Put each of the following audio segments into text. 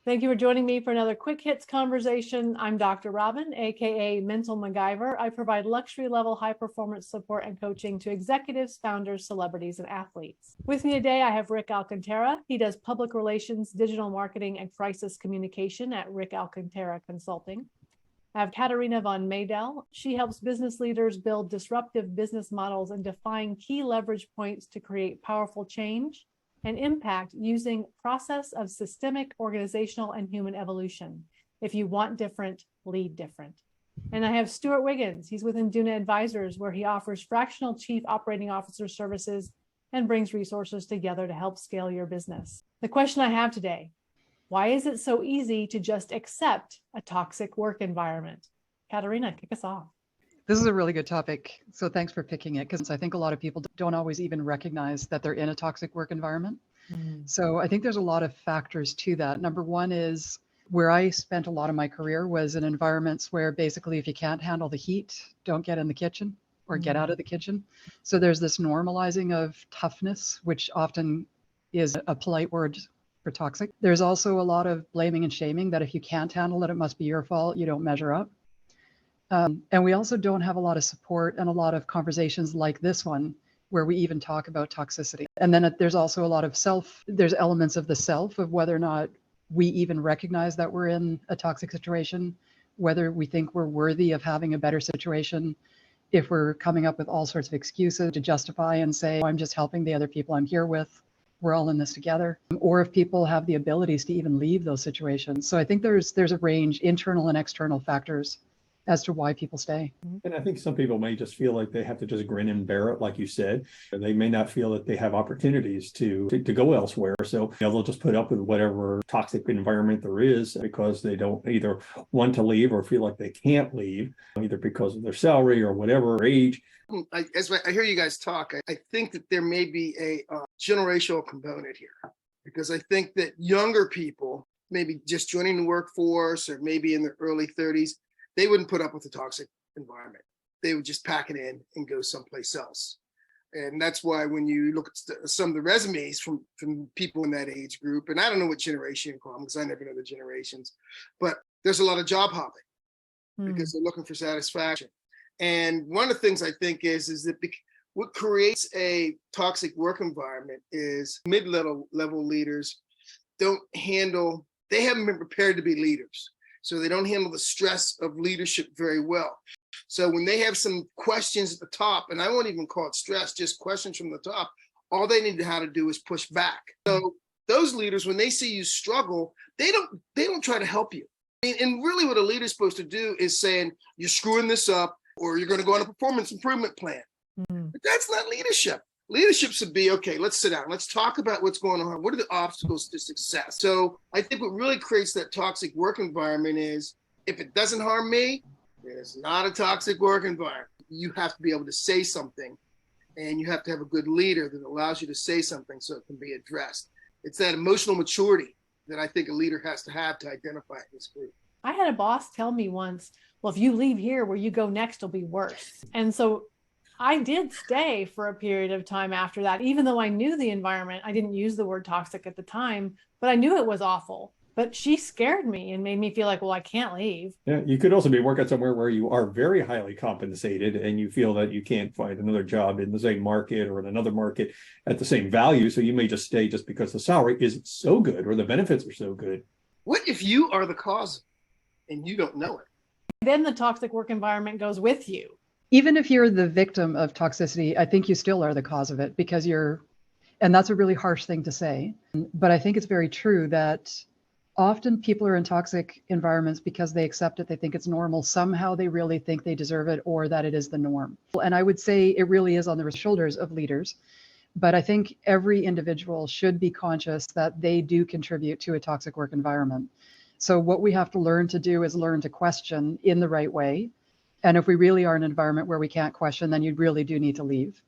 Thank you for joining me for another Quick Hits conversation. I'm Dr. Robyn, aka Mental MacGyver. I provide luxury level high performance support and coaching to executives, founders, celebrities, and athletes. With me today, I have Rick Alcantara. He does public relations, digital marketing, and crisis communication at Rick Alcantara Consulting. I have Catarina von Maydell. She helps business leaders build disruptive business models and define key leverage points to create powerful change and impact using process of systemic, organizational, and human evolution. If you want different, lead different. And I have Stewart Wiggins. He's with Induna Advisors, where he offers fractional chief operating officer services and brings resources together to help scale your business. The question I have today: why is it so easy to just accept a toxic work environment? Catarina, kick us off. This is a really good topic. So thanks for picking it, because I think a lot of people don't always even recognize that they're in a toxic work environment. So I think there's a lot of factors to that. Number one is where I spent a lot of my career was in environments where basically if you can't handle the heat, don't get in the kitchen or get out of the kitchen. So there's this normalizing of toughness, which often is a polite word for toxic. There's also a lot of blaming and shaming that if you can't handle it, it must be your fault, you don't measure up. And we also don't have a lot of support and a lot of conversations like this one, where we even talk about toxicity. And then there's also a lot of there's elements of the self of whether or not we even recognize that we're in a toxic situation, whether we think we're worthy of having a better situation, if we're coming up with all sorts of excuses to justify and say, I'm just helping the other people I'm here with, we're all in this together, or if people have the abilities to even leave those situations. So I think there's a range, internal and external factors, as to why people stay. And I think some people may just feel like they have to just grin and bear it, like you said. They may not feel that they have opportunities to go elsewhere. So they'll just put up with whatever toxic environment there is because they don't either want to leave or feel like they can't leave, either because of their salary or whatever age. As I hear you guys talk, I think that there may be a generational component here, because I think that younger people, maybe just joining the workforce or maybe in their early 30s, they wouldn't put up with a toxic environment. They would just pack it in and go someplace else. And that's why when you look at some of the resumes from people in that age group, and I don't know what generation you call them because I never know the generations, but there's a lot of job hopping because they're looking for satisfaction. And one of the things I think is that what creates a toxic work environment is mid-level leaders they haven't been prepared to be leaders. So they don't handle the stress of leadership very well. So when they have some questions at the top, and I won't even call it stress, just questions from the top, all they need to how to do is push back. So those leaders, when they see you struggle, they don't try to help you. And really what a leader's supposed to do is saying, you're screwing this up, or you're going to go on a performance improvement plan. But that's not leadership. Leadership should be, okay, let's sit down. Let's talk about what's going on. What are the obstacles to success? So I think what really creates that toxic work environment is, if it doesn't harm me, it's not a toxic work environment. You have to be able to say something, and you have to have a good leader that allows you to say something so it can be addressed. It's that emotional maturity that I think a leader has to have to identify this group. I had a boss tell me once, well, if you leave here, where you go next will be worse. And so I did stay for a period of time after that, even though I knew the environment. I didn't use the word toxic at the time, but I knew it was awful. But she scared me and made me feel like, well, I can't leave. Yeah, you could also be working somewhere where you are very highly compensated and you feel that you can't find another job in the same market or in another market at the same value. So you may just stay just because the salary isn't so good or the benefits are so good. What if you are the cause and you don't know it? Then the toxic work environment goes with you. Even if you're the victim of toxicity, I think you still are the cause of it, because and that's a really harsh thing to say. But I think it's very true that often people are in toxic environments because they accept it, they think it's normal. Somehow they really think they deserve it, or that it is the norm. And I would say it really is on the shoulders of leaders. But I think every individual should be conscious that they do contribute to a toxic work environment. So what we have to learn to do is learn to question in the right way. And if we really are in an environment where we can't question, then you really do need to leave.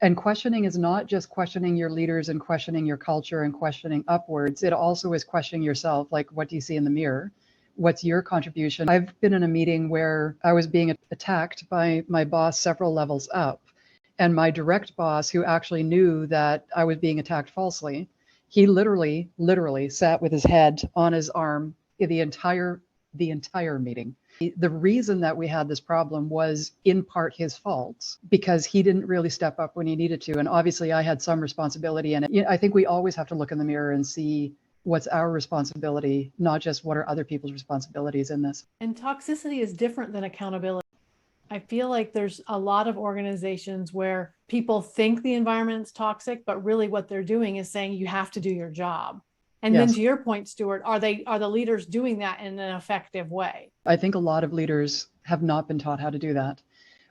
And questioning is not just questioning your leaders and questioning your culture and questioning upwards. It also is questioning yourself, like, what do you see in the mirror? What's your contribution? I've been in a meeting where I was being attacked by my boss several levels up. And my direct boss, who actually knew that I was being attacked falsely, He literally sat with his head on his arm in the entire meeting. The reason that we had this problem was in part his fault because he didn't really step up when he needed to. And obviously I had some responsibility in it. I think we always have to look in the mirror and see what's our responsibility, not just what are other people's responsibilities in this. And toxicity is different than accountability. I feel like there's a lot of organizations where people think the environment's toxic, but really what they're doing is saying you have to do your job. And Yes. then to your point, Stewart, are the leaders doing that in an effective way? I think a lot of leaders have not been taught how to do that.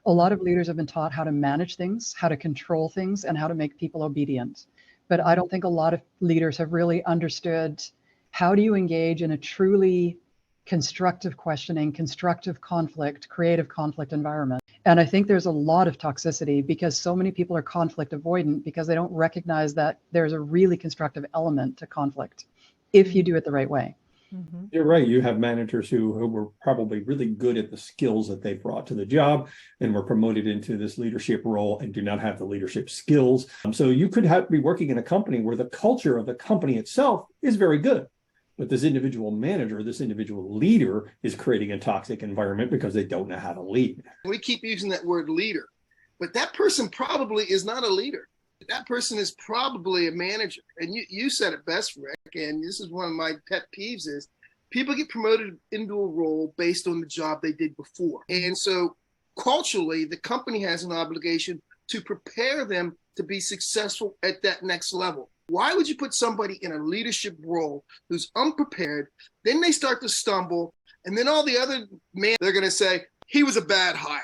A lot of leaders have been taught how to manage things, how to control things, and how to make people obedient. But I don't think a lot of leaders have really understood how do you engage in a truly constructive questioning, constructive conflict, creative conflict environment. And I think there's a lot of toxicity because so many people are conflict avoidant because they don't recognize that there's a really constructive element to conflict if you do it the right way. Mm-hmm. You're right. You have managers who were probably really good at the skills that they brought to the job and were promoted into this leadership role and do not have the leadership skills. So you could be working in a company where the culture of the company itself is very good. But this individual manager, this individual leader is creating a toxic environment because they don't know how to lead. We keep using that word leader, but that person probably is not a leader. That person is probably a manager. And you said it best, Rick, and this is one of my pet peeves is people get promoted into a role based on the job they did before. And so culturally, the company has an obligation to prepare them to be successful at that next level. Why would you put somebody in a leadership role who's unprepared? Then they start to stumble. And then all the other men, they're going to say, he was a bad hire.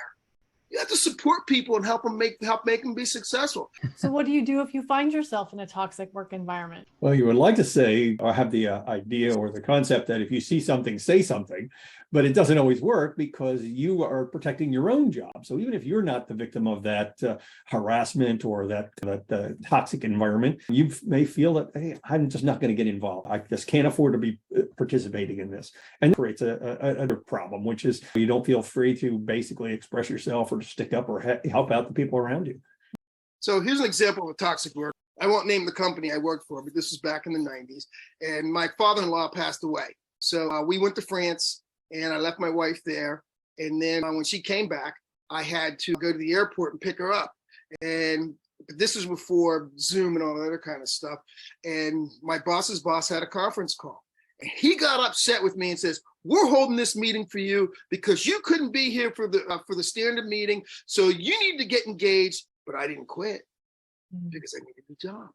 You have to support people and help them make them be successful. So what do you do if you find yourself in a toxic work environment? Well, you would like to say or have the idea or the concept that if you see something, say something, but it doesn't always work because you are protecting your own job. So even if you're not the victim of that harassment or that toxic environment, you may feel that, hey, I'm just not going to get involved. I just can't afford to be participating in this. And it creates another problem, which is you don't feel free to basically express yourself or to stick up or help out the people around you. So here's an example of a toxic work. I won't name the company I worked for, but this was back in the 90s. And my father-in-law passed away. So we went to France and I left my wife there. And then when she came back, I had to go to the airport and pick her up. And this is before Zoom and all that other kind of stuff. And my boss's boss had a conference call. And he got upset with me and says, we're holding this meeting for you because you couldn't be here for the standard meeting. So you need to get engaged. But I didn't quit because I needed a job.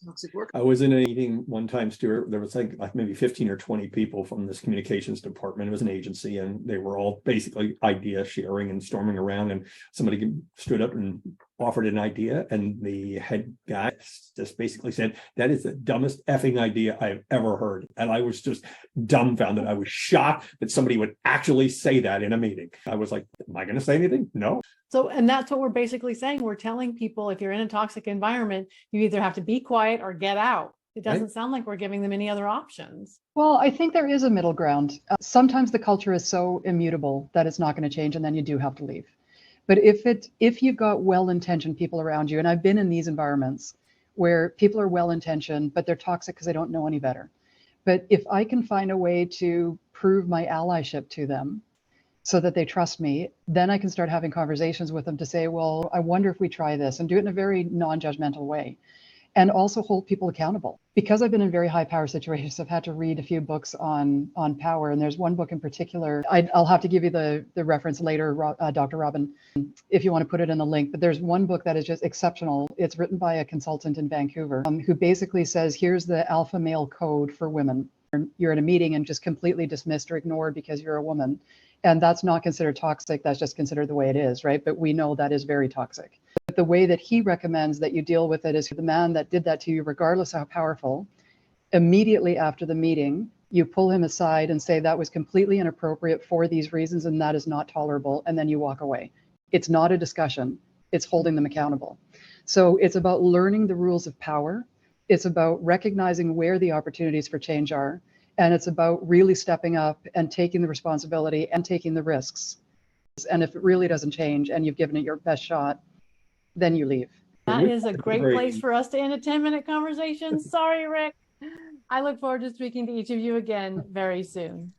Toxic work. I was in a meeting one time, Stewart. There was like maybe 15 or 20 people from this communications department. It was an agency, and they were all basically idea sharing and storming around. And somebody stood up and offered an idea, and the head guy just basically said, "That is the dumbest effing idea I've ever heard." And I was just dumbfounded. I was shocked that somebody would actually say that in a meeting. I was like, "Am I going to say anything? No." So, and that's what we're basically saying. We're telling people if you're in a toxic environment, you either have to be quiet or get out. It doesn't sound like we're giving them any other options. Well, I think there is a middle ground. Sometimes the culture is so immutable that it's not going to change, and then you do have to leave. But if you've got well-intentioned people around you, and I've been in these environments where people are well-intentioned, but they're toxic because they don't know any better. But if I can find a way to prove my allyship to them so that they trust me, then I can start having conversations with them to say, well, I wonder if we try this, and do it in a very non-judgmental way. And also hold people accountable. Because I've been in very high power situations, I've had to read a few books on power. And there's one book in particular, I'll have to give you the reference later, Dr. Robyn, if you want to put it in the link. But there's one book that is just exceptional. It's written by a consultant in Vancouver who basically says, here's the alpha male code for women. You're in a meeting and just completely dismissed or ignored because you're a woman. And that's not considered toxic. That's just considered the way it is, right? But we know that is very toxic. But the way that he recommends that you deal with it is the man that did that to you, regardless of how powerful, immediately after the meeting, you pull him aside and say that was completely inappropriate for these reasons and that is not tolerable. And then you walk away. It's not a discussion. It's holding them accountable. So it's about learning the rules of power. It's about recognizing where the opportunities for change are. And it's about really stepping up and taking the responsibility and taking the risks. And if it really doesn't change and you've given it your best shot, then you leave. That is a great place for us to end a 10-minute conversation. Sorry, Rick. I look forward to speaking to each of you again very soon.